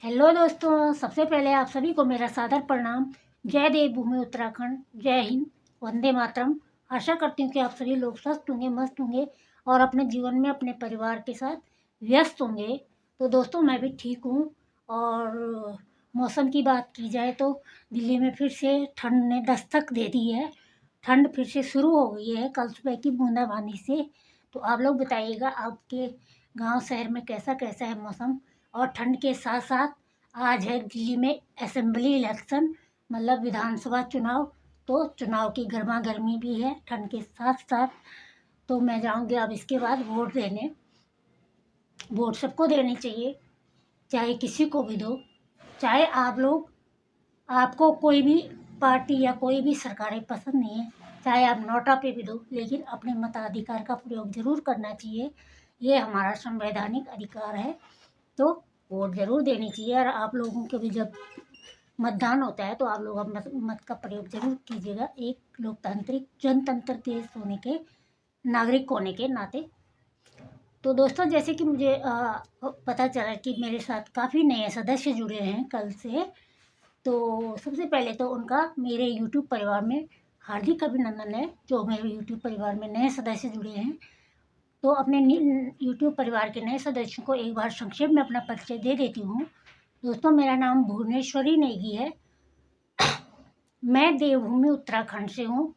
Hello दोस्तों, सबसे पहले आप सभी को मेरा सादर प्रणाम। जय देवभूमि उत्तराखंड, जय हिंद, वंदे मातरम। आशा करती हूँ कि आप सभी लोग स्वस्थ होंगे, मस्त होंगे और अपने जीवन में अपने परिवार के साथ व्यस्त होंगे। तो दोस्तों, मैं भी ठीक हूँ। और मौसम की बात की जाए तो दिल्ली में फिर से ठंड ने दस्तक दे दी है। ठंड फिर से शुरू हो गई है कल सुबह की बूंदाबांदी से। तो आप लोग बताइएगा आपके गांव शहर में कैसा कैसा है मौसम। और ठंड के साथ साथ आज है दिल्ली में असेंबली इलेक्शन, मतलब विधानसभा चुनाव। तो चुनाव की गर्मा गर्मी भी है ठंड के साथ साथ। तो मैं जाऊंगी अब इसके बाद वोट देने। वोट सबको देनी चाहिए, चाहे किसी को भी दो। चाहे आपको कोई भी पार्टी या कोई भी सरकारें पसंद नहीं है, चाहे आप नोटा पे भी दो, लेकिन अपने मताधिकार का प्रयोग जरूर करना चाहिए। ये हमारा संवैधानिक अधिकार है। तो वोट जरूर देनी चाहिए। और आप लोगों के भी जब मतदान होता है तो आप लोग मत का प्रयोग जरूर कीजिएगा, एक लोकतांत्रिक जनतंत्र देश होने के नागरिक होने के नाते। तो दोस्तों, जैसे कि मुझे पता चला कि मेरे साथ काफ़ी नए सदस्य जुड़े हैं कल से। तो सबसे पहले तो उनका मेरे यूट्यूब परिवार में हार्दिक अभिनंदन है, जो मेरे यूट्यूब परिवार में नए सदस्य जुड़े हैं। तो अपने यूट्यूब परिवार के नए सदस्यों को एक बार संक्षेप में अपना परिचय दे देती हूँ। दोस्तों, मेरा नाम भुवनेश्वरी नेगी है। मैं देवभूमि उत्तराखंड से हूँ।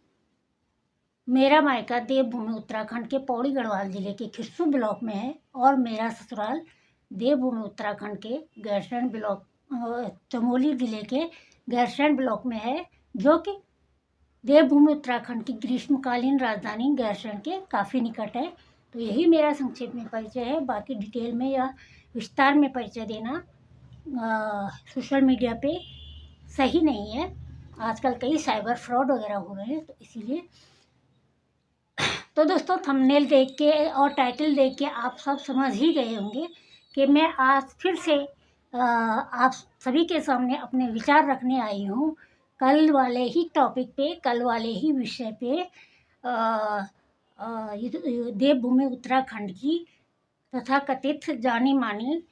मेरा मायका देवभूमि उत्तराखंड के पौड़ी गढ़वाल जिले के खिस्सू ब्लॉक में है और मेरा ससुराल देवभूमि उत्तराखंड के गैरसैंण ब्लॉक, चमोली जिले के गैरसैंण ब्लॉक में है, जो कि देवभूमि उत्तराखंड की ग्रीष्मकालीन राजधानी गैरसैंण के काफ़ी निकट है। तो यही मेरा संक्षेप में परिचय है। बाकी डिटेल में या विस्तार में परिचय देना सोशल मीडिया पे सही नहीं है। आजकल कई साइबर फ्रॉड वगैरह हो रहे हैं, तो इसीलिए। तो दोस्तों, थंबनेल देख के और टाइटल देख के आप सब समझ ही गए होंगे कि मैं आज फिर से आप सभी के सामने अपने विचार रखने आई हूँ। कल वाले ही टॉपिक पे, कल वाले ही विषय पे, देवभूमि उत्तराखंड की तथाकथित जानी मानी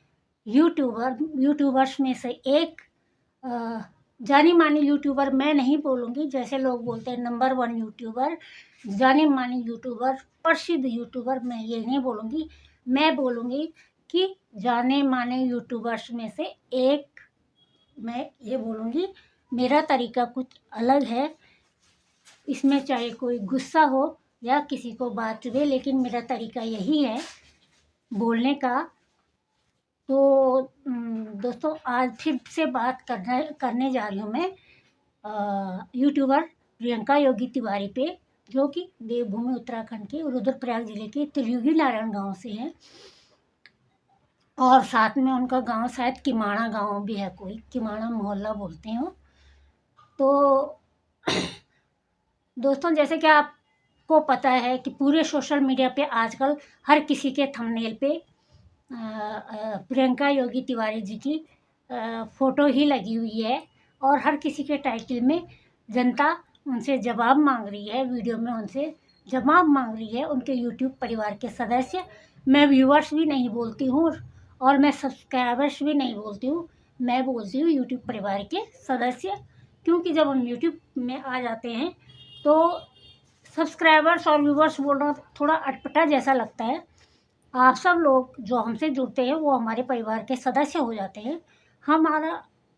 यूट्यूबर्स में से एक जानी मानी यूट्यूबर मैं नहीं बोलूँगी, जैसे लोग बोलते हैं नंबर 1 यूट्यूबर, जानी मानी यूट्यूबर, प्रसिद्ध यूट्यूबर, मैं ये नहीं बोलूँगी। मैं बोलूँगी कि जाने माने यूट्यूबर्स में से एक मैं ये बोलूँगी। मेरा तरीका कुछ अलग है, इसमें चाहे कोई गुस्सा हो या किसी को बात चुभे, लेकिन मेरा तरीका यही है बोलने का। तो दोस्तों, आज फिर से बात करने जा रही हूँ मैं यूट्यूबर प्रियंका योगी तिवारी पे, जो कि देवभूमि उत्तराखंड के रुद्रप्रयाग जिले के त्रियुगी नारायण गांव से हैं। और साथ में उनका गांव शायद किमाणा गांव भी है, कोई किमाणा मोहल्ला बोलते हैं। तो दोस्तों, जैसे कि आपको पता है कि पूरे सोशल मीडिया पे आजकल हर किसी के थंबनेल पे प्रियंका योगी तिवारी जी की फ़ोटो ही लगी हुई है। और हर किसी के टाइटल में जनता उनसे जवाब मांग रही है, वीडियो में उनसे जवाब मांग रही है, उनके यूट्यूब परिवार के सदस्य। मैं व्यूअर्स भी नहीं बोलती हूँ और मैं सब्सक्राइबर्स भी नहीं बोलती हूँ, मैं बोलती हूँ यूट्यूब परिवार के सदस्य। क्योंकि जब हम यूट्यूब में आ जाते हैं तो सब्सक्राइबर्स और व्यूअर्स बोलना थोड़ा अटपटा जैसा लगता है। आप सब लोग जो हमसे जुड़ते हैं वो हमारे परिवार के सदस्य हो जाते हैं।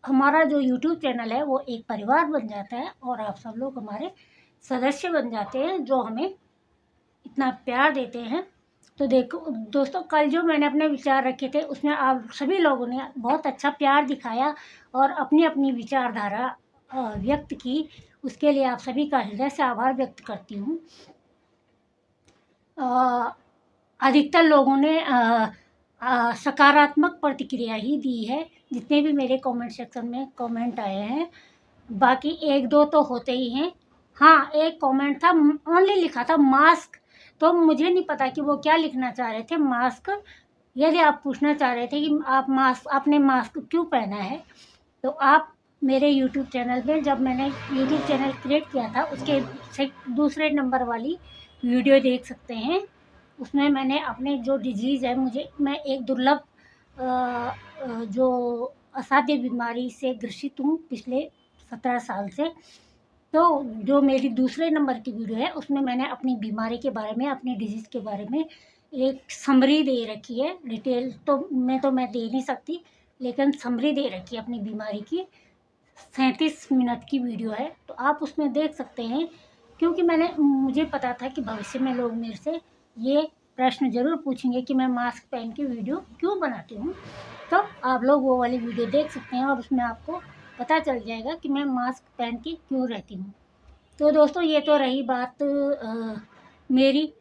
हमारा जो यूट्यूब चैनल है वो एक परिवार बन जाता है और आप सब लोग हमारे सदस्य बन जाते हैं, जो हमें इतना प्यार देते हैं। तो देखो दोस्तों, कल जो मैंने अपने विचार रखे थे उसमें आप सभी लोगों ने बहुत अच्छा प्यार दिखाया और अपनी अपनी विचारधारा व्यक्त की। उसके लिए आप सभी का हृदय से आभार व्यक्त करती हूँ। अधिकतर लोगों ने सकारात्मक प्रतिक्रिया ही दी है, जितने भी मेरे कमेंट सेक्शन में कमेंट आए हैं। बाकी एक दो तो होते ही हैं। हाँ, एक कमेंट था, ओनली लिखा था मास्क। तो मुझे नहीं पता कि वो क्या लिखना चाह रहे थे। मास्क, यदि आप पूछना चाह रहे थे कि आपने मास्क क्यों पहना है, तो आप मेरे यूट्यूब चैनल पे, जब मैंने यूट्यूब चैनल क्रिएट किया था उसके दूसरे नंबर वाली वीडियो देख सकते हैं। उसमें मैंने अपने जो डिजीज़ है, मैं एक दुर्लभ जो असाध्य बीमारी से ग्रसित हूँ पिछले 17 साल से। तो जो मेरी दूसरे नंबर की वीडियो है उसमें मैंने अपनी बीमारी के बारे में, अपनी डिजीज़ के बारे में एक समरी दे रखी है। डिटेल तो मैं दे नहीं सकती, लेकिन समरी दे रखी है अपनी बीमारी की। 37 मिनट की वीडियो है, तो आप उसमें देख सकते हैं। क्योंकि मुझे पता था कि भविष्य में लोग मेरे से ये प्रश्न ज़रूर पूछेंगे कि मैं मास्क पहन के वीडियो क्यों बनाती हूँ। तो आप लोग वो वाली वीडियो देख सकते हैं और उसमें आपको पता चल जाएगा कि मैं मास्क पहन के क्यों रहती हूँ। तो दोस्तों, ये तो रही बात मेरी।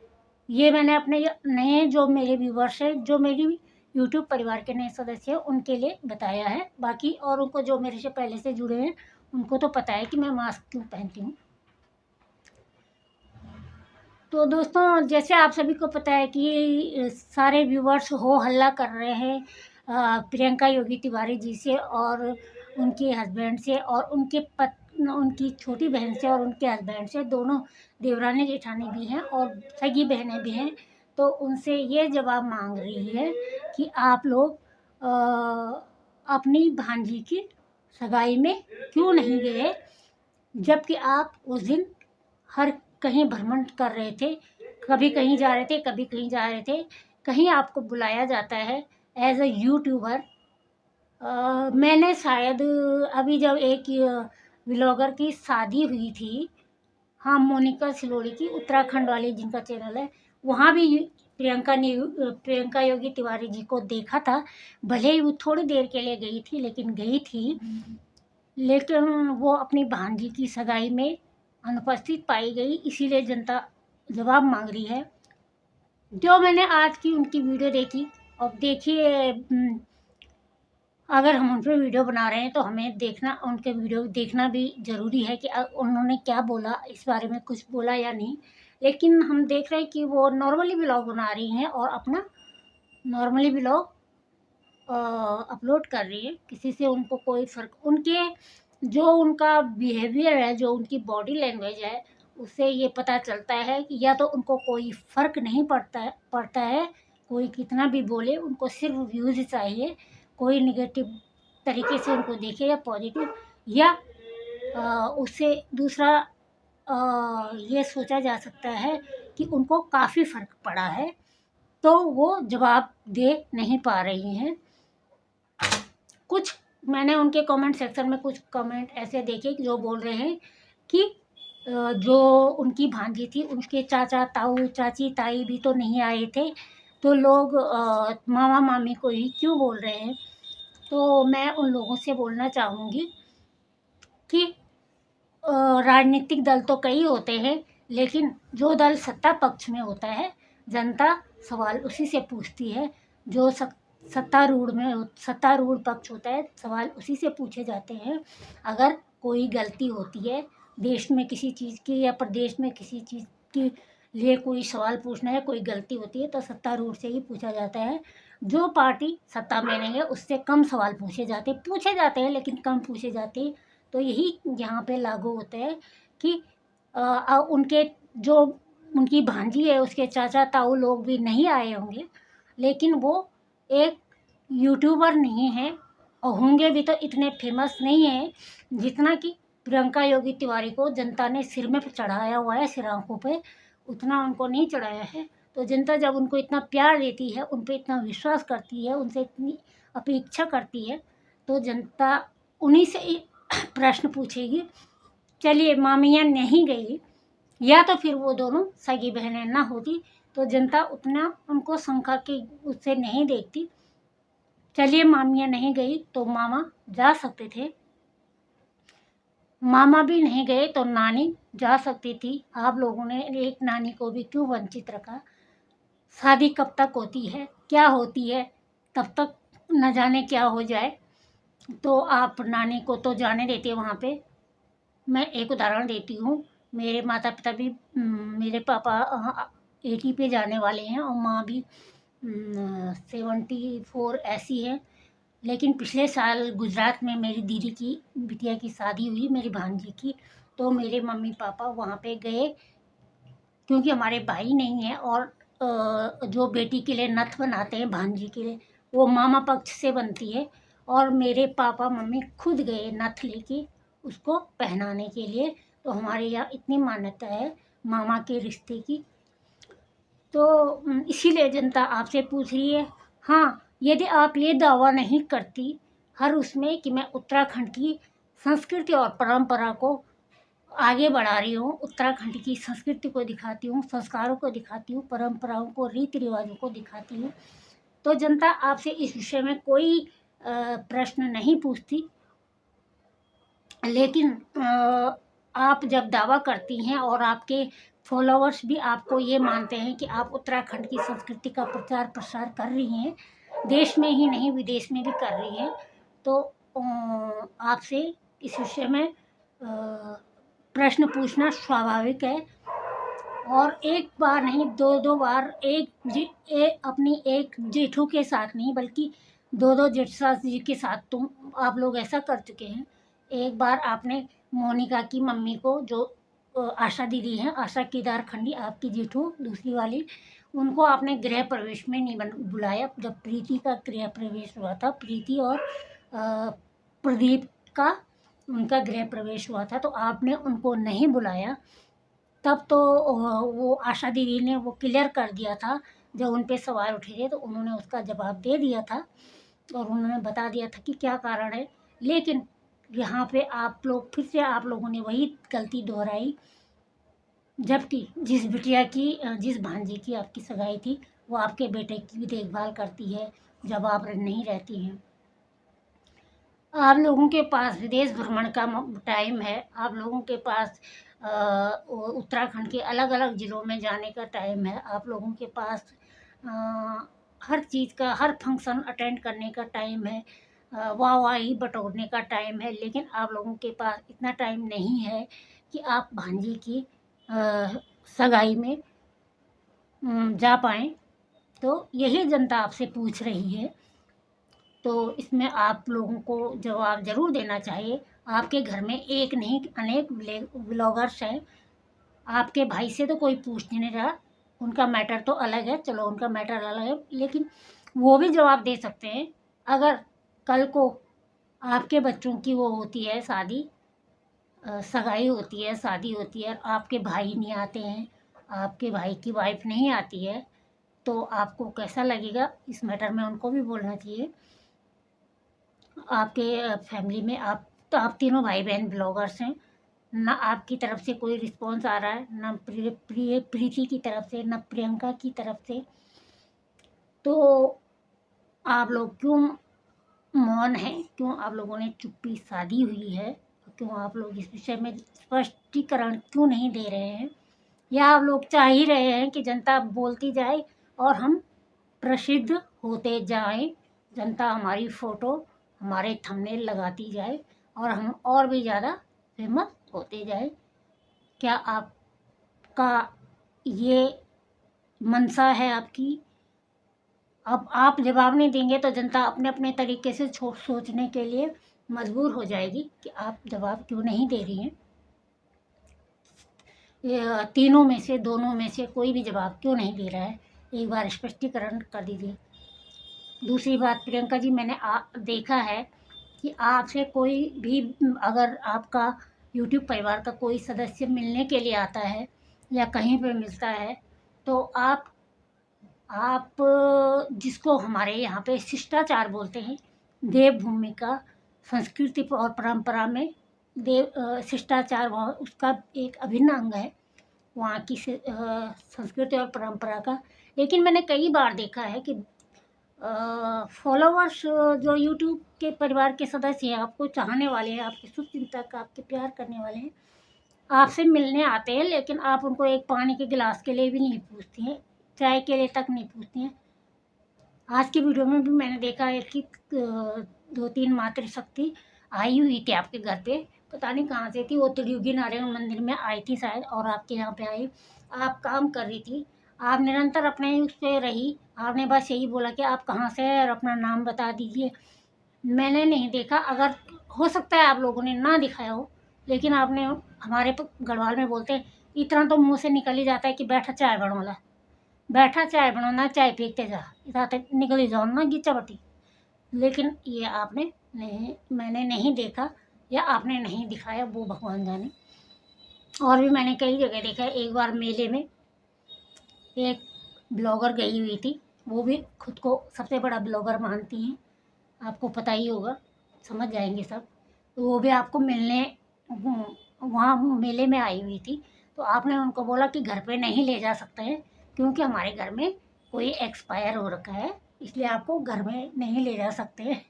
ये मैंने अपने नए जो मेरे व्यूवर्स हैं, जो मेरी यूट्यूब परिवार के नए सदस्य हैं, उनके लिए बताया है। बाकी औरों को जो मेरे से पहले से जुड़े हैं उनको तो पता है कि मैं मास्क क्यों पहनती हूँ। तो दोस्तों, जैसे आप सभी को पता है कि सारे व्यूवर्स हो हल्ला कर रहे हैं प्रियंका योगी तिवारी जी से और उनके हस्बैंड से और उनकी छोटी बहन से और उनके हस्बैंड से। दोनों देवरानी जेठानी भी हैं और सगी बहनें भी हैं। तो उनसे ये जवाब मांग रही है कि आप लोग अपनी भांजी की सगाई में क्यों नहीं गए, जबकि आप उस दिन हर कहीं भ्रमण कर रहे थे। कभी कहीं जा रहे थे, कभी कहीं जा रहे थे। कहीं आपको बुलाया जाता है एज अ यूट्यूबर। मैंने शायद अभी जब एक व्लॉगर की शादी हुई थी, हाँ, मोनिका सिलोड़ी की, उत्तराखंड वाली जिनका चैनल है, वहाँ भी प्रियंका योगी तिवारी जी को देखा था। भले ही वो थोड़ी देर के लिए गई थी, लेकिन गई थी। लेकिन वो अपनी भांजी की सगाई में अनुपस्थित पाई गई, इसीलिए जनता जवाब मांग रही है। जो मैंने आज की उनकी वीडियो देखी, और देखिए, अगर हम उन पर वीडियो बना रहे हैं तो हमें देखना, उनके वीडियो देखना भी ज़रूरी है कि उन्होंने क्या बोला, इस बारे में कुछ बोला या नहीं। लेकिन हम देख रहे हैं कि वो नॉर्मली व्लॉग बना रही हैं और अपना नॉर्मली व्लॉग अपलोड कर रही है। किसी से उनको कोई फ़र्क, जो उनका बिहेवियर है, जो उनकी बॉडी लैंग्वेज है, उससे ये पता चलता है कि या तो उनको कोई फ़र्क नहीं पड़ता है। कोई कितना भी बोले, उनको सिर्फ व्यूज़ चाहिए। कोई निगेटिव तरीके से उनको देखे या पॉजिटिव, या उससे दूसरा ये सोचा जा सकता है कि उनको काफ़ी फ़र्क पड़ा है, तो वो जवाब दे नहीं पा रही हैं। कुछ मैंने उनके कमेंट सेक्शन में कुछ कमेंट ऐसे देखे जो बोल रहे हैं कि जो उनकी भांजी थी, उनके चाचा ताऊ चाची ताई भी तो नहीं आए थे, तो लोग मामा मामी को ही क्यों बोल रहे हैं। तो मैं उन लोगों से बोलना चाहूँगी कि राजनीतिक दल तो कई होते हैं, लेकिन जो दल सत्ता पक्ष में होता है, जनता सवाल उसी से पूछती है। जो सत्तारूढ़ पक्ष होता है, सवाल उसी से पूछे जाते हैं। अगर कोई गलती होती है देश में किसी चीज़ की, या प्रदेश में किसी चीज़ के लिए कोई सवाल पूछना है, कोई गलती होती है, तो सत्तारूढ़ से ही पूछा जाता है। जो पार्टी सत्ता में नहीं है उससे कम सवाल पूछे जाते हैं, लेकिन कम पूछे जाते हैं। तो यही यहाँ पे लागू होता है कि उनके जो उनकी भांजी है, उसके चाचा ताऊ लोग भी नहीं आए होंगे, लेकिन वो एक यूट्यूबर नहीं है और होंगे भी तो इतने फेमस नहीं है जितना कि प्रियंका योगी तिवारी को जनता ने सिर में चढ़ाया हुआ है, सिर आंखों पे उतना उनको नहीं चढ़ाया है। तो जनता जब उनको इतना प्यार देती है, उन पर इतना विश्वास करती है, उनसे इतनी अपेक्षा करती है, तो जनता उन्हीं से प्रश्न पूछेगी। चलिए, मामियाँ नहीं गई, या तो फिर वो दोनों सगी बहनें ना होती, तो जनता उतना उनको शंका के उससे नहीं देखती। चलिए, मामियाँ नहीं गई तो मामा जा सकते थे, मामा भी नहीं गए तो नानी जा सकती थी। आप लोगों ने एक नानी को भी क्यों वंचित रखा। शादी कब तक होती है, क्या होती है, तब तक न जाने क्या हो जाए, तो आप नानी को तो जाने देते वहाँ पे। मैं एक उदाहरण देती हूँ। मेरे माता पिता भी, मेरे पापा 80 पे जाने वाले हैं और माँ भी 74 ऐसी है। लेकिन पिछले साल गुजरात में मेरी दीदी की बिटिया की शादी हुई, मेरी भांजी की, तो मेरे मम्मी पापा वहाँ पे गए, क्योंकि हमारे भाई नहीं है। और जो बेटी के लिए नथ बनाते हैं भांजी के लिए, वो मामा पक्ष से बनती है, और मेरे पापा मम्मी खुद गए नथ लेके उसको पहनाने के लिए। तो हमारे यहाँ इतनी मान्यता है मामा के रिश्ते की। तो इसीलिए जनता आपसे पूछ रही है। हाँ, यदि आप ये दावा नहीं करती हर उसमें कि मैं उत्तराखंड की संस्कृति और परंपरा को आगे बढ़ा रही हूँ, उत्तराखंड की संस्कृति को दिखाती हूँ, संस्कारों को दिखाती हूँ, परंपराओं को, रीति रिवाजों को दिखाती हूँ, तो जनता आपसे इस विषय में कोई प्रश्न नहीं पूछती। लेकिन आप जब दावा करती हैं और आपके फॉलोअर्स भी आपको ये मानते हैं कि आप उत्तराखंड की संस्कृति का प्रचार प्रसार कर रही हैं, देश में ही नहीं विदेश में भी कर रही हैं, तो आपसे इस विषय में प्रश्न पूछना स्वाभाविक है। और एक बार नहीं, दो बार, अपनी एक जेठू के साथ नहीं बल्कि दो जेठ सास जी के साथ तुम आप लोग ऐसा कर चुके हैं। एक बार आपने मोनिका की मम्मी को, जो आशा दीदी हैं, आशा केदार खंडी आपकी जेठू दूसरी वाली, उनको आपने गृह प्रवेश में नहीं बुलाया। जब प्रीति का गृह प्रवेश हुआ था, प्रीति और प्रदीप का उनका गृह प्रवेश हुआ था, तो आपने उनको नहीं बुलाया। तब तो वो आशा दीदी ने वो क्लियर कर दिया था, जब उन पे सवाल उठे थे तो उन्होंने उसका जवाब दे दिया था और उन्होंने बता दिया था कि क्या कारण है। लेकिन यहाँ पे आप लोग फिर से आप लोगों ने वही गलती दोहराई, जबकि जिस बिटिया की, जिस भांजी की आपकी सगाई थी, वो आपके बेटे की भी देखभाल करती है जब आप नहीं रहती हैं। आप लोगों के पास विदेश भ्रमण का टाइम है, आप लोगों के पास उत्तराखंड के अलग अलग ज़िलों में जाने का टाइम है, आप लोगों के पास हर चीज़ का, हर फंक्शन अटेंड करने का टाइम है, वाहवाही बटोरने का टाइम है, लेकिन आप लोगों के पास इतना टाइम नहीं है कि आप भांजी की सगाई में जा पाएँ। तो यही जनता आपसे पूछ रही है, तो इसमें आप लोगों को जवाब ज़रूर देना चाहिए। आपके घर में एक नहीं अनेक व्लॉगर्स हैं, आपके भाई से तो कोई पूछ नहीं रहा, उनका मैटर तो अलग है, चलो उनका मैटर अलग है, लेकिन वो भी जवाब दे सकते हैं। अगर कल को आपके बच्चों की वो होती है शादी, सगाई होती है, शादी होती है, आपके भाई नहीं आते हैं, आपके भाई की वाइफ नहीं आती है, तो आपको कैसा लगेगा? इस मैटर में उनको भी बोलना चाहिए। आपके फैमिली में आप तीनों भाई बहन ब्लॉगर्स हैं, ना आपकी तरफ से कोई रिस्पॉन्स आ रहा है, ना प्रीति की तरफ से, ना प्रियंका की तरफ से, तो आप लोग क्यों मौन हैं? क्यों आप लोगों ने चुप्पी साधी हुई है? क्यों आप लोग इस विषय में स्पष्टीकरण क्यों नहीं दे रहे हैं? या आप लोग चाह ही रहे हैं कि जनता बोलती जाए और हम प्रसिद्ध होते जाएं, जनता हमारी फ़ोटो, हमारे थंबनेल लगाती जाए और हम और भी ज़्यादा फेमस होते जाए? क्या आपका ये मंशा है आपकी? अब आप जवाब नहीं देंगे तो जनता अपने अपने तरीके से सोचने के लिए मजबूर हो जाएगी कि आप जवाब क्यों नहीं दे रही हैं। तीनों में से, दोनों में से कोई भी जवाब क्यों नहीं दे रहा है? एक बार स्पष्टीकरण कर दीजिए। दूसरी बात, प्रियंका जी, मैंने देखा है कि आपसे कोई भी, अगर आपका यूट्यूब परिवार का कोई सदस्य मिलने के लिए आता है या कहीं पे मिलता है, तो आप जिसको हमारे यहाँ पे शिष्टाचार बोलते हैं, देवभूमि का संस्कृति और परंपरा में शिष्टाचार उसका एक अभिन्न अंग है वहाँ की संस्कृति और परंपरा का। लेकिन मैंने कई बार देखा है कि फॉलोवर्स जो यूट्यूब के परिवार के सदस्य हैं, आपको चाहने वाले हैं, आपके शुभचिंतक, आपके प्यार करने वाले हैं, आपसे मिलने आते हैं, लेकिन आप उनको एक पानी के गिलास के लिए भी नहीं पूछती हैं, चाय के लिए तक नहीं पूछती हैं। आज की वीडियो में भी मैंने देखा है कि 2-3 मातृशक्ति आई हुई थी आपके घर पे, पता नहीं कहाँ से थी, वो त्रियुगी नारायण मंदिर में आई थी शायद, और आपके यहाँ पे आई, आप काम कर रही थी, आप निरंतर अपने उस पर रही, आपने बस यही बोला कि आप कहाँ से हैं और अपना नाम बता दीजिए। मैंने नहीं देखा, अगर हो सकता है आप लोगों ने ना दिखाया हो, लेकिन आपने, हमारे गढ़वाल में बोलते हैं, इतना तो मुँह से निकल ही जाता है कि बैठा चाय बनवाला, चाय बनाना, चाय पीते जा, इतना निकल ही जाओ ना गिच्चा बटी। लेकिन ये आपने नहीं, मैंने नहीं देखा या आपने नहीं दिखाया, वो भगवान जाने। और भी मैंने कई जगह देखा है। एक बार मेले में एक ब्लॉगर गई हुई थी, वो भी खुद को सबसे बड़ा ब्लॉगर मानती हैं, आपको पता ही होगा, समझ जाएंगे सब। तो वो भी आपको मिलने वहाँ मेले में आई हुई थी। तो आपने उनको बोला कि घर पे नहीं ले जा सकते हैं, क्योंकि हमारे घर में कोई एक्सपायर हो रखा है, इसलिए आपको घर में नहीं ले जा सकते हैं।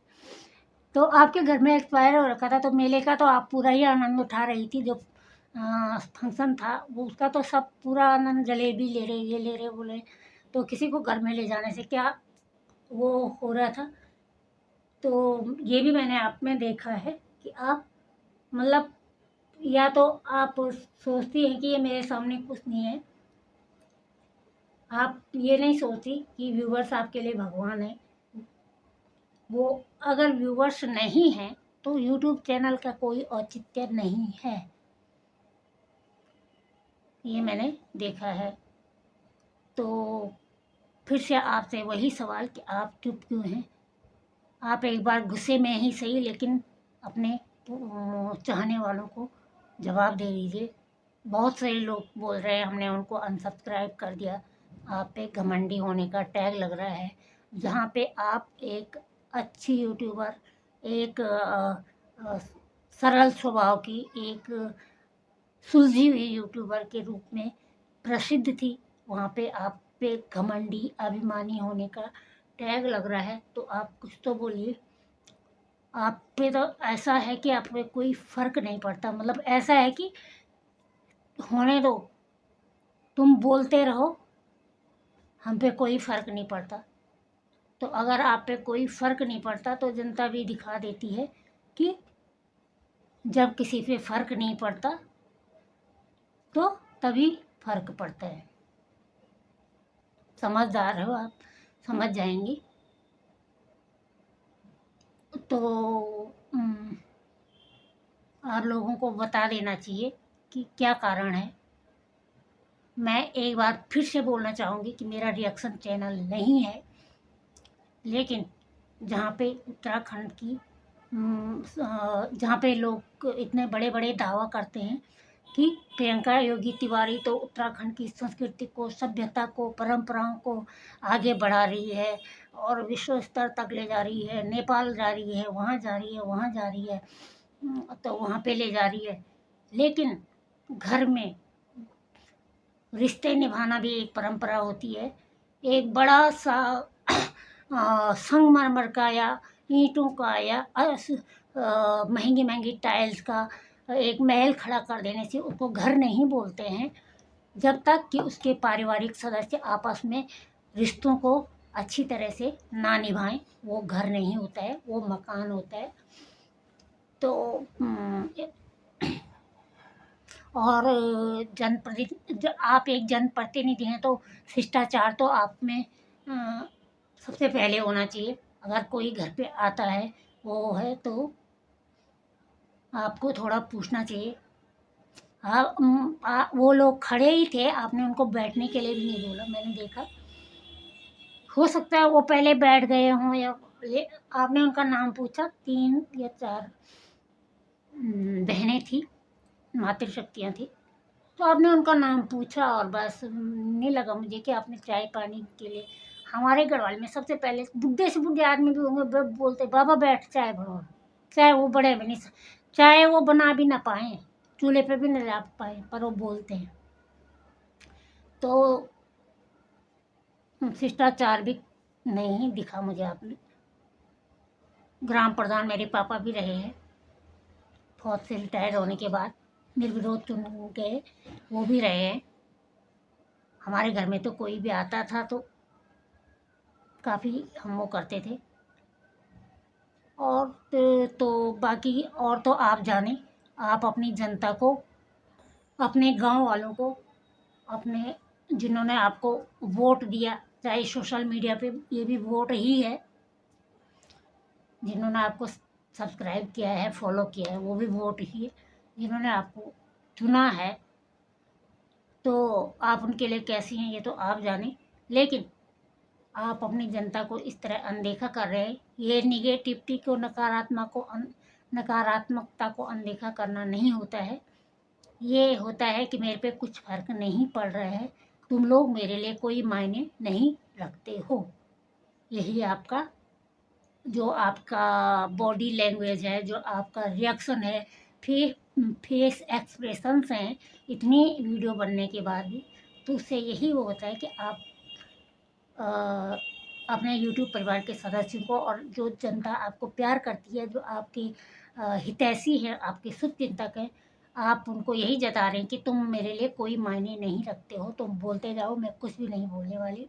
तो आपके घर में एक्सपायर हो रखा था, तो मेले का तो आप पूरा ही आनंद उठा रही थी। जो फंक्शन था वो, उसका तो सब पूरा आनंद, जलेबी ले रहे, ये ले रहे, वो ले। तो किसी को घर में ले जाने से क्या वो हो रहा था। तो ये भी मैंने आप में देखा है कि आप मतलब, या तो आप सोचती हैं कि ये मेरे सामने कुछ नहीं है, आप ये नहीं सोचती कि व्यूवर्स आपके लिए भगवान है। वो अगर व्यूवर्स नहीं हैं तो यूट्यूब चैनल का कोई औचित्य नहीं है, ये मैंने देखा है। तो फिर से आपसे वही सवाल कि आप चुप क्यों हैं। आप एक बार गुस्से में ही सही, लेकिन अपने चाहने वालों को जवाब दे दीजिए। बहुत सारे लोग बोल रहे हैं हमने उनको अनसब्सक्राइब कर दिया, आप पे घमंडी होने का टैग लग रहा है। जहाँ पे आप एक अच्छी यूट्यूबर, एक सरल स्वभाव की, एक सुलझी हुई यूट्यूबर के रूप में प्रसिद्ध थी, वहाँ पे आप पे घमंडी अभिमानी होने का टैग लग रहा है। तो आप कुछ तो बोलिए। आप पे तो ऐसा है कि आप पे कोई फ़र्क नहीं पड़ता, मतलब ऐसा है कि होने दो, तुम बोलते रहो, हम पे कोई फ़र्क नहीं पड़ता। तो अगर आप पे कोई फ़र्क नहीं पड़ता तो जनता भी दिखा देती है कि जब किसी पे फ़र्क नहीं पड़ता तो तभी फ़र्क पड़ता है। समझदार हो आप, समझ जाएंगी। तो आप लोगों को बता देना चाहिए कि क्या कारण है। मैं एक बार फिर से बोलना चाहूँगी कि मेरा रिएक्शन चैनल नहीं है, लेकिन जहाँ पे उत्तराखंड की जहाँ पे लोग इतने बड़े बड़े दावा करते हैं कि प्रियंका योगी तिवारी तो उत्तराखंड की संस्कृति को, सभ्यता को, परंपराओं को आगे बढ़ा रही है और विश्व स्तर तक ले जा रही है, नेपाल जा रही है, वहाँ जा रही है, वहाँ जा रही है, तो वहाँ पे ले जा रही है। लेकिन घर में रिश्ते निभाना भी एक परंपरा होती है। एक बड़ा सा संगमरमर का या ईंटों का या महंगी महंगी टाइल्स का एक महल खड़ा कर देने से उसको घर नहीं बोलते हैं, जब तक कि उसके पारिवारिक सदस्य आपस में रिश्तों को अच्छी तरह से ना निभाएं। वो घर नहीं होता है, वो मकान होता है। तो और आप एक जनप्रतिनिधि हैं तो शिष्टाचार तो आप में सबसे पहले होना चाहिए। अगर कोई घर पे आता है, वो है, तो आपको थोड़ा पूछना चाहिए। वो लोग खड़े ही थे, आपने उनको बैठने के लिए भी नहीं बोला, मैंने देखा। हो सकता है वो पहले बैठ गए हों, या आपने उनका नाम पूछा। 3 या 4 बहनें थी, मातृशक्तियाँ थी। तो आपने उनका नाम पूछा और बस। नहीं लगा मुझे कि आपने चाय पानी के लिए। हमारे गढ़वाल में सबसे पहले बुढ़े से बुढ़े आदमी भी होंगे, बोलते बाबा बैठ चाय बनाओ। चाहे वो बड़े भी नहीं, चाहे वो बना भी ना पाए, चूल्हे पे भी नहीं ला पाए, पर वो बोलते हैं। तो शिष्टाचार भी नहीं दिखा मुझे आपने। ग्राम प्रधान मेरे पापा भी रहे हैं, फौज से रिटायर होने के बाद निर्विरोध चुन गए, वो भी रहे हैं। हमारे घर में तो कोई भी आता था तो काफ़ी हम वो करते थे। और तो बाकी और तो आप जाने, आप अपनी जनता को, अपने गांव वालों को, अपने जिन्होंने आपको वोट दिया, चाहे सोशल मीडिया पे ये भी वोट ही है, जिन्होंने आपको सब्सक्राइब किया है, फॉलो किया है, वो भी वोट ही है। जिन्होंने आपको चुना है, तो आप उनके लिए कैसी हैं ये तो आप जाने। लेकिन आप अपनी जनता को इस तरह अनदेखा कर रहे हैं। ये निगेटिविटी को नकारात्मकता को अनदेखा करना नहीं होता है। ये होता है कि मेरे पे कुछ फ़र्क नहीं पड़ रहा है, तुम लोग मेरे लिए कोई मायने नहीं रखते हो। यही आपका जो आपका बॉडी लैंग्वेज है, जो आपका रिएक्शन है, फेस एक्सप्रेशंस हैं, इतनी वीडियो बनने के बाद भी, तो उससे यही वो होता है कि आप अपने यूट्यूब परिवार के सदस्यों को और जो जनता आपको प्यार करती है, जो आपकी हितैषी है, आपके शुभचिंतक हैं, आप उनको यही जता रहे हैं कि तुम मेरे लिए कोई मायने नहीं रखते हो, तुम बोलते जाओ, मैं कुछ भी नहीं बोलने वाली।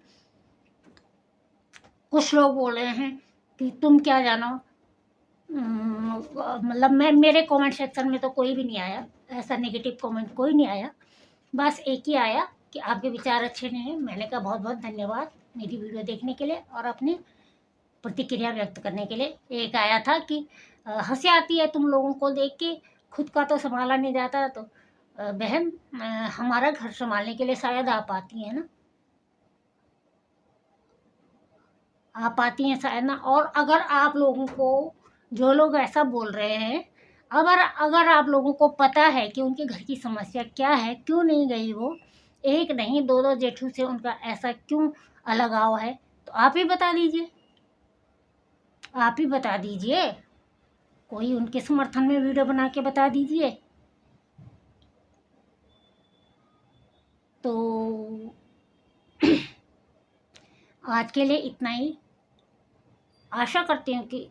कुछ लोग बोल रहे हैं कि तुम क्या जानो, मतलब मेरे कमेंट सेक्शन में तो कोई भी नहीं आया, ऐसा नेगेटिव कमेंट कोई नहीं आया। बस एक ही आया कि आपके विचार अच्छे नहीं हैं। मैंने कहा बहुत बहुत धन्यवाद मेरी वीडियो देखने के लिए और अपनी प्रतिक्रिया व्यक्त करने के लिए। एक आया था कि हंसी आती है तुम लोगों को देख के, खुद का तो संभाला नहीं जाता, तो बहन हमारा घर संभालने के लिए शायद आप आती हैं ना, आप आती हैं शायद ना। और अगर आप लोगों को, जो लोग ऐसा बोल रहे हैं, अगर आप लोगों को पता है कि उनके घर की समस्या क्या है, क्यों नहीं गई वो, एक नहीं दो दो जेठू से उनका ऐसा क्यों अलगाव है, तो आप ही बता दीजिए, आप ही बता दीजिए, कोई उनके समर्थन में वीडियो बना के बता दीजिए। तो आज के लिए इतना ही। आशा करती हूँ कि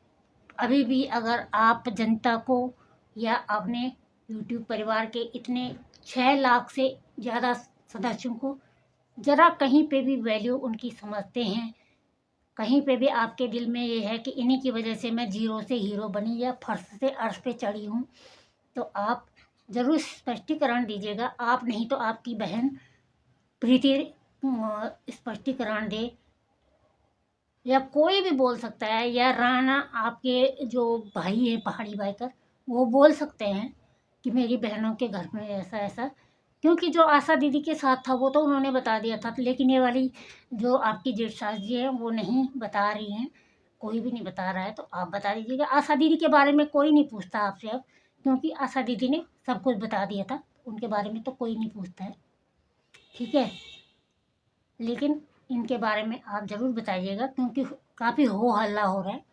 अभी भी अगर आप जनता को या अपने यूट्यूब परिवार के इतने 6 लाख से ज़्यादा सदस्यों को ज़रा कहीं पे भी वैल्यू उनकी समझते हैं, कहीं पे भी आपके दिल में ये है कि इन्हीं की वजह से मैं जीरो से हीरो बनी या फर्श से अर्श पे चढ़ी हूँ, तो आप ज़रूर स्पष्टीकरण दीजिएगा। आप नहीं तो आपकी बहन प्रीति स्पष्टीकरण दे, या कोई भी बोल सकता है, या राणा आपके जो भाई हैं पहाड़ी बाइकर, वो बोल सकते हैं कि मेरी बहनों के घर में ऐसा ऐसा, क्योंकि जो आशा दीदी के साथ था वो तो उन्होंने बता दिया था, लेकिन ये वाली जो आपकी जेठ सास जी हैं वो नहीं बता रही हैं, कोई भी नहीं बता रहा है, तो आप बता दीजिएगा। आशा दीदी के बारे में कोई नहीं पूछता आपसे अब, क्योंकि आशा दीदी ने सब कुछ बता दिया था, उनके बारे में तो कोई नहीं पूछता है, ठीक है। लेकिन इनके बारे में आप ज़रूर बताइएगा, क्योंकि काफ़ी हो हल्ला हो रहा है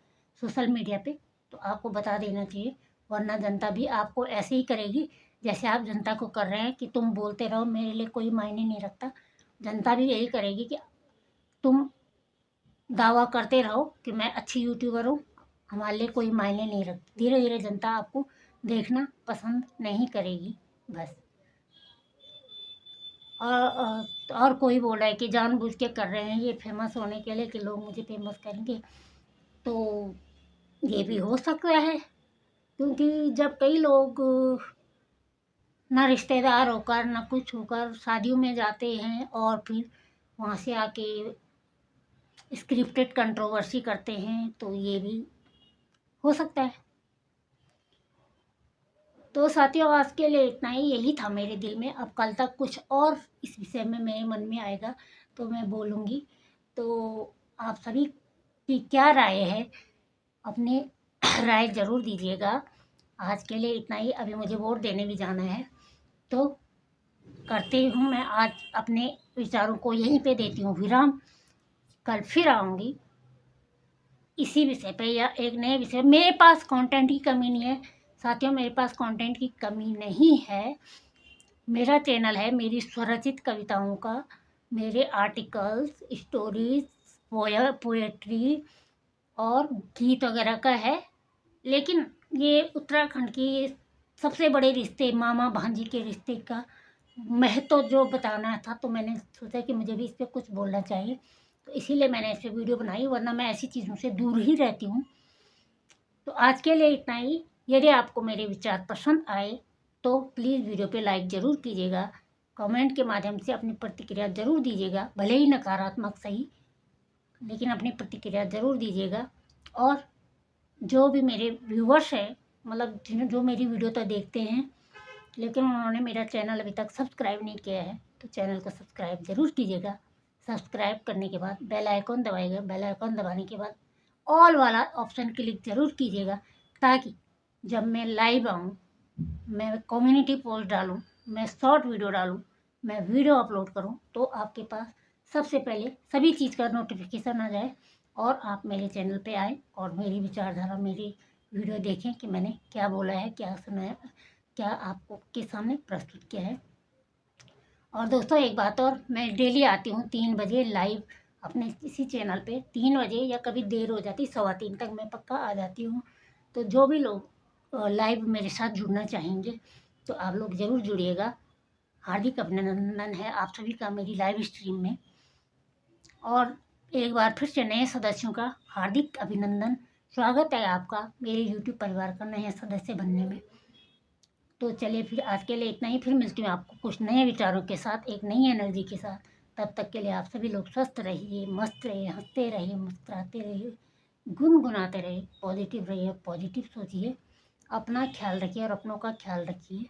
सोशल मीडिया पे, तो आपको बता देना चाहिए, वरना जनता भी आपको ऐसे ही करेगी जैसे आप जनता को कर रहे हैं कि तुम बोलते रहो, मेरे लिए कोई मायने नहीं रखता। जनता भी यही करेगी कि तुम दावा करते रहो कि मैं अच्छी यूट्यूबर हूँ, हमारे लिए कोई मायने नहीं रखती। धीरे धीरे जनता आपको देखना पसंद नहीं करेगी बस। और कोई बोल रहा है कि जानबूझ के कर रहे हैं ये फेमस होने के लिए, कि लोग मुझे फेमस करेंगे, तो ये भी हो सकता है, क्योंकि जब कई लोग ना रिश्तेदार होकर ना कुछ होकर शादियों में जाते हैं और फिर वहाँ से आके स्क्रिप्टेड कंट्रोवर्सी करते हैं, तो ये भी हो सकता है। तो साथियों आज के लिए इतना ही, यही था मेरे दिल में। अब कल तक कुछ और इस विषय में मेरे मन में आएगा तो मैं बोलूँगी। तो आप सभी की क्या राय है, अपनी राय ज़रूर दीजिएगा। आज के लिए इतना ही, अभी मुझे वोट देने भी जाना है, तो करती हूँ मैं आज अपने विचारों को यहीं पे देती हूँ विराम। कल फिर आऊँगी इसी विषय पे या एक नए विषय। मेरे पास कंटेंट की कमी नहीं है साथियों, मेरे पास कंटेंट की कमी नहीं है। मेरा चैनल है मेरी स्वरचित कविताओं का, मेरे आर्टिकल्स, स्टोरीज, पोएट्री और गीत वगैरह का है। लेकिन ये उत्तराखंड की सबसे बड़े रिश्ते, मामा भांजी के रिश्ते का महत्व जो बताना था, तो मैंने सोचा कि मुझे भी इस पर कुछ बोलना चाहिए, तो इसीलिए मैंने इस पर वीडियो बनाई, वरना मैं ऐसी चीज़ों से दूर ही रहती हूँ। तो आज के लिए इतना ही। यदि आपको मेरे विचार पसंद आए तो प्लीज़ वीडियो पे लाइक ज़रूर कीजिएगा, कमेंट के माध्यम से अपनी प्रतिक्रिया ज़रूर दीजिएगा, भले ही नकारात्मक सही, लेकिन अपनी प्रतिक्रिया ज़रूर दीजिएगा। और जो भी मेरे व्यूवर्स हैं, मतलब जो मेरी वीडियो तो देखते हैं लेकिन उन्होंने मेरा चैनल अभी तक सब्सक्राइब नहीं किया है, तो चैनल को सब्सक्राइब ज़रूर कीजिएगा। सब्सक्राइब करने के बाद बेल आइकॉन दबाइएगा। बेल आइकॉन दबाने के बाद ऑल वाला ऑप्शन क्लिक ज़रूर कीजिएगा, ताकि जब मैं लाइव आऊँ, मैं कम्युनिटी पोस्ट डालूँ, मैं शॉर्ट वीडियो डालूँ, मैं वीडियो अपलोड करूँ, तो आपके पास सबसे पहले सभी चीज़ का नोटिफिकेशन आ जाए और आप मेरे चैनल पे आए और मेरी विचारधारा, मेरी वीडियो देखें कि मैंने क्या बोला है, क्या सुनाया, क्या आपको के सामने प्रस्तुत किया है। और दोस्तों एक बात और, मैं डेली आती हूँ 3 बजे लाइव अपने इसी चैनल पे। 3 बजे या कभी देर हो जाती 3:15 तक मैं पक्का आ जाती हूँ। तो जो भी लोग लाइव मेरे साथ जुड़ना चाहेंगे तो आप लोग ज़रूर जुड़िएगा। हार्दिक अभिनंदन है आप सभी का मेरी लाइव स्ट्रीम में। और एक बार फिर से नए सदस्यों का हार्दिक अभिनंदन, स्वागत है आपका मेरे यूट्यूब परिवार का नए सदस्य बनने में। तो चलिए फिर आज के लिए इतना ही, फिर मिलती हूँ आपको कुछ नए विचारों के साथ, एक नई एनर्जी के साथ। तब तक के लिए आप सभी लोग स्वस्थ रहिए, मस्त रहिए, हंसते रहिए, मुस्कुराते रहिए, गुनगुनाते रहिए, पॉजिटिव रहिए, पॉजिटिव सोचिए, अपना ख्याल रखिए और अपनों का ख्याल रखिए,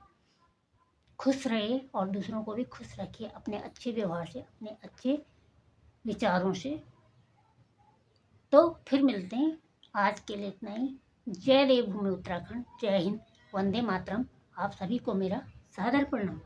खुश रहिए और दूसरों को भी खुश रखिए अपने अच्छे व्यवहार से, अपने अच्छे विचारों से। तो फिर मिलते हैं, आज के लिए इतना ही। जय देवभूमि उत्तराखंड, जय हिंद, वंदे मातरम। आप सभी को मेरा सादर प्रणाम।